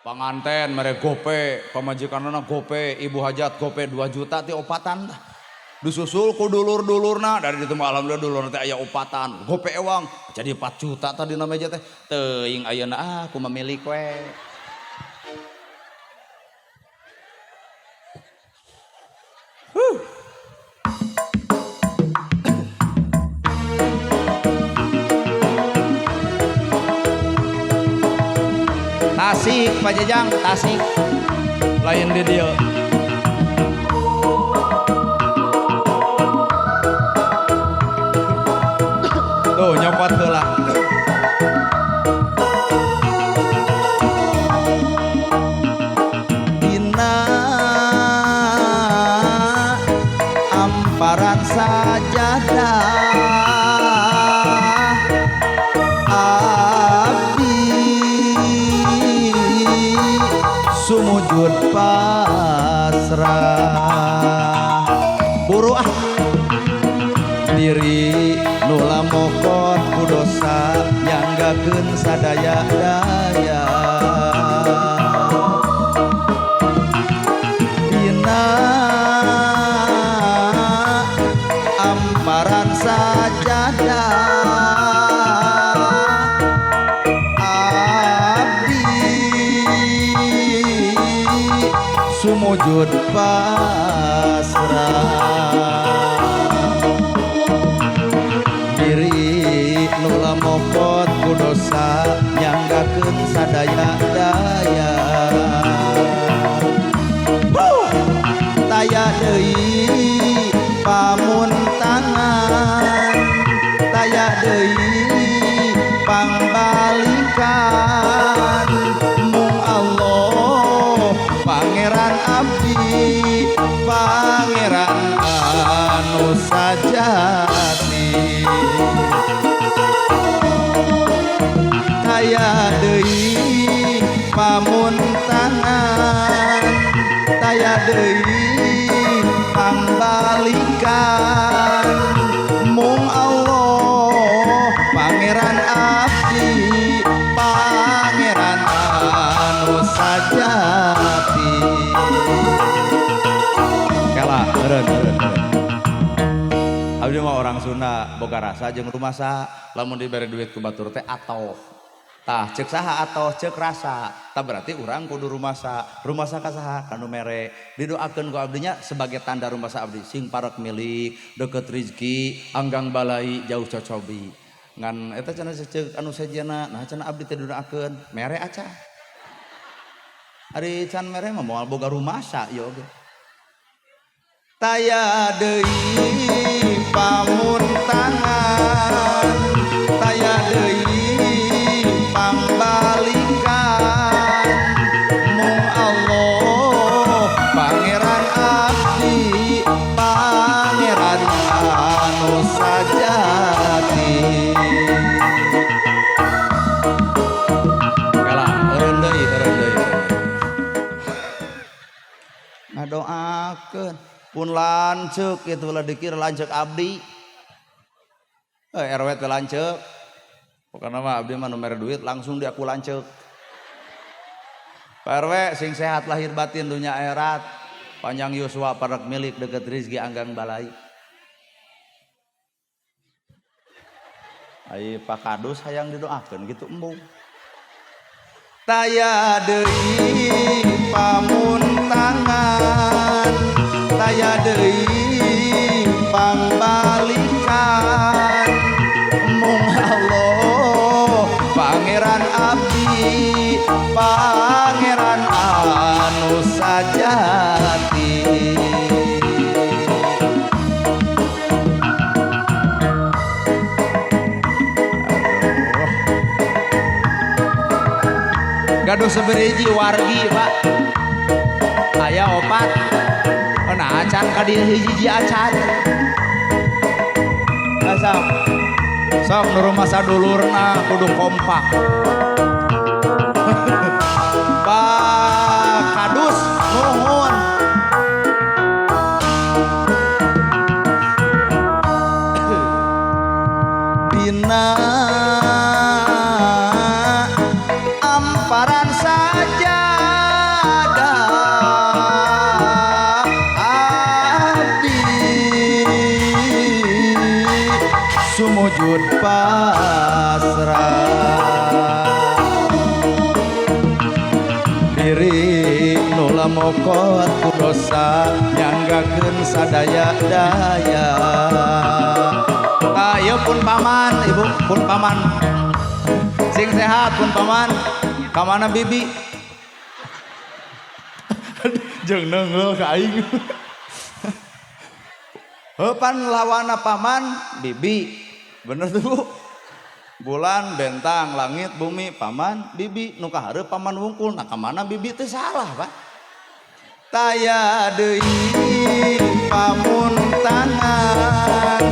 Panganten mere gope, pamajikanana gope, ibu hajat gope 2 juta ti opatan dah. Disusul ku dulur-dulurna dari ditu mah alhamdulillah dulurna teh aya opatan. Gope ewang jadi 4 juta tadi na meja teh. Teuing ayeuna aku memilih we. Tasik Pak Jajang, Tasik. Lain di dia. Tuh nyopot heula. Dina amparan sajadah sumujud pasrah buru diri nula mokot ku dosa nyanggakeun sadaya-daya dina amparan sajadah sumujud pasrah diri nula mokot ku dosa nyanggakeun sadaya-daya taya deui pamuntangan taya deui pangbalikan mung Allah Pangeran abdi Pangeran anu sajati taya deui pamuntangan taya deui pangbalikan mung Allah Pangeran abdi Pangeran anu sajati kalah eureun abdi mah orang Sunda boga rasa jeung rumasa lamun dibere duit ku batur teh atoh tah ceuk saha atoh ceuk rasa tah berarti urang kudu rumasa ka saha kanu mere didoakeun ku abdinya sebagai tanda rumasa abdi sing parek milik deukeut rezeki anggang balai jauh cocobi ngan eta cenah ceuk anu sejana nah cenah abdi teh didoakeun mere aca ari can mere mah moal boga rumasa ieu oge taya deui pamuntangan taya deui pangbalikan mung Allah Pangeran abdi Pangeran anu sajati kalah eureun deui ngadoakeun pun lanceuk kitu lah dikir lanceuk abdi RW teh lanceuk pokona mah abdi mah nu mere duit langsung di aku lanceuk Pak RW sing sehat lahir batin dunya akhirat panjang yuswa parek milik deukeut rezeki anggang balai ai Pak Kadus hayang didoakeun gitu embung taya deui pamuntangan taya deui pangbalikan mung Allah Pangeran abdi Pangeran anu sajati gaduh sabeureji wargi Pak aya opat nah acan ka dieu hiji acan asal sok nu rumah sadulurna kudu kompak Pak Kadus nuhun dina amparan saja sujud pasrah diri nula mokot ku dosa nyanggakeun sadaya-daya. Ayo pun paman, ibu pun paman sing sehat pun paman kamana bibi jeung neungeul ka aing heupan lawana paman bibi bener tuh Bu. Bulan bentang langit bumi paman bibi nu kahareup paman wungkul nah kamana bibi teh salah Pak. Taya deui pamuntangan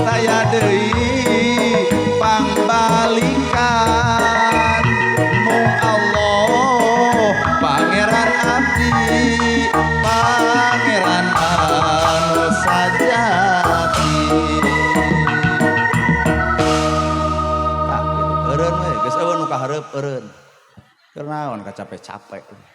taya deui pangbalikan mung Allah pangeran abdi pangeran anu sajati. Tak gitu eureun we geus eueun nu kahareup eureun keur naon kacapek-capek.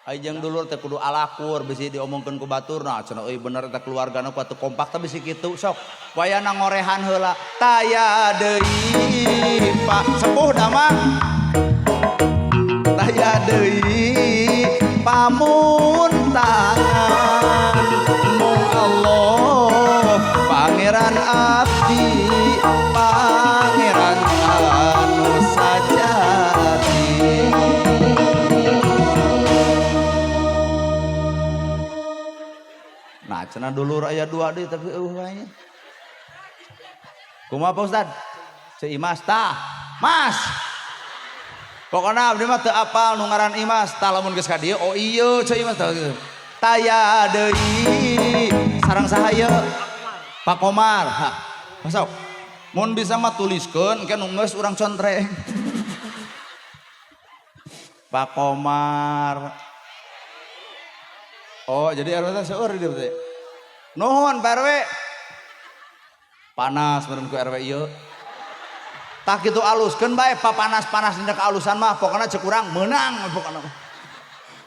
Ajeng dulur teh kudu alakur bisi diomongkeun ku baturna cenah euy bener eta keluargana kudu kompak teh bisi kitu sok wayana ngorehan heula taya deui Pak sepuh damang taya deui pamuntangan mung Allah pangeran abdi pangeran anu sajati. Nah cenah dulur aya dua deui tapi wae. Kumaha Pak Ustad? Si Imas tah. Mas. Pokona abdi mah teu apal nu ngaran Imas, tah lamun geus ka dieu oh ieu ceu Imas tah. Taya deui sareng saha ieu? Pak Komar. Hah. Masuk. Mun bisa mah tuliskeun engke nu geus urang contreng. Pak Komar. Oh jadi RW teh seueur di dieu. Nuhun Pak RW. Panas meureun ku RW ieu. Tah kitu aluskeun bae papanas-panas dina kaalusan mah pokona cek urang meunang pokona.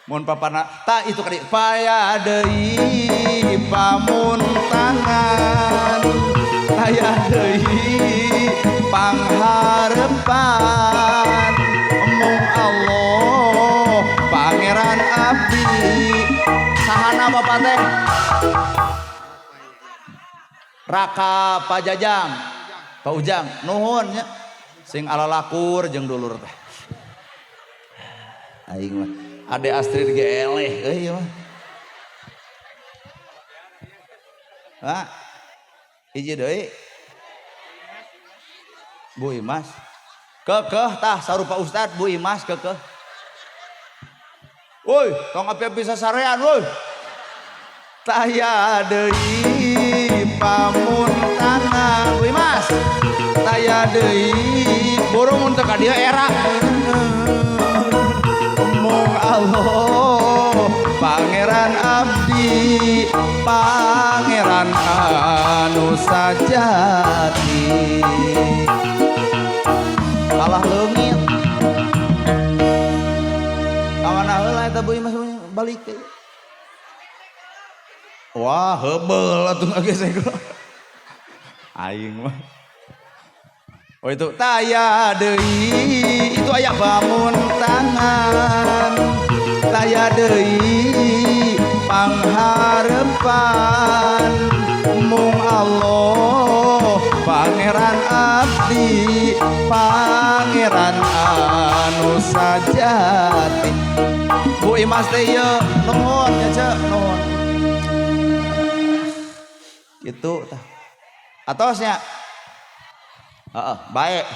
Mun papanas tah itu kali paya deui pamuntangan taya deui pangharepan mung Allah pangeran abdi. Sahana Bapak teh? Raka Pajajang, Pak Ujang, nuhun nya. Sing alalakur jeung dulur teh. Aing mah Ade Astrid ge eleh euy mah. Hah? Hiji deui. Bu Imas. Keukeuh tah sarupa Ustad Bu Imas keukeuh. Woi, tong api bisa sarean woi. Taya deui pamuntangan woi Mas. Taya deui burung mun teu ka dieu era. Mung Allah pangeran abdi pangeran anu sajati. Allah leungit. Kawana heula eta Bu Imas balik teh. Wah, heubeul atuh ngagesek. Aing mah. Oh itu taya deui itu aya pamuntangan. Taya deui pangharepan mung Allah pangeran abdi pangeran anu sajati. Bu Imas teh ieu nuhun nya ceu nuhun. Gitu tah. Atosnya. Heeh, baik.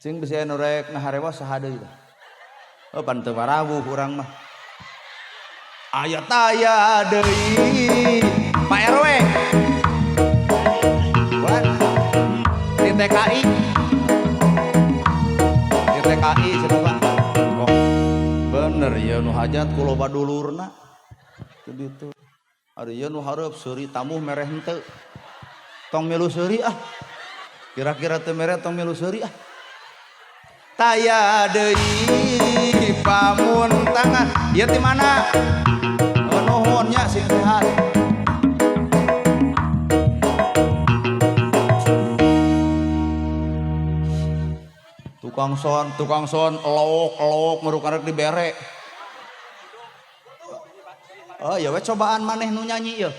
Cing bisa anu rek ngaharewa saha deui tah. Oh pan teu parawuh urang mah. Aya taya deui Pak RW. Buat di TKI. Di TKI cenah Pak. Oh, bener ya nu hajat ku loba dulurna. Teu ditu. Ari ieu nu hareup seuri tamuh mereh henteu. Tong milu seuri ah. Kira-kira teu mere tong milu seuri ah. Taya deui pamuntangan. Ieu ti mana? sing sehat. Tukang son elok meruk-arek dibere. Oh ya we cobaan maneh nu nyanyi ya.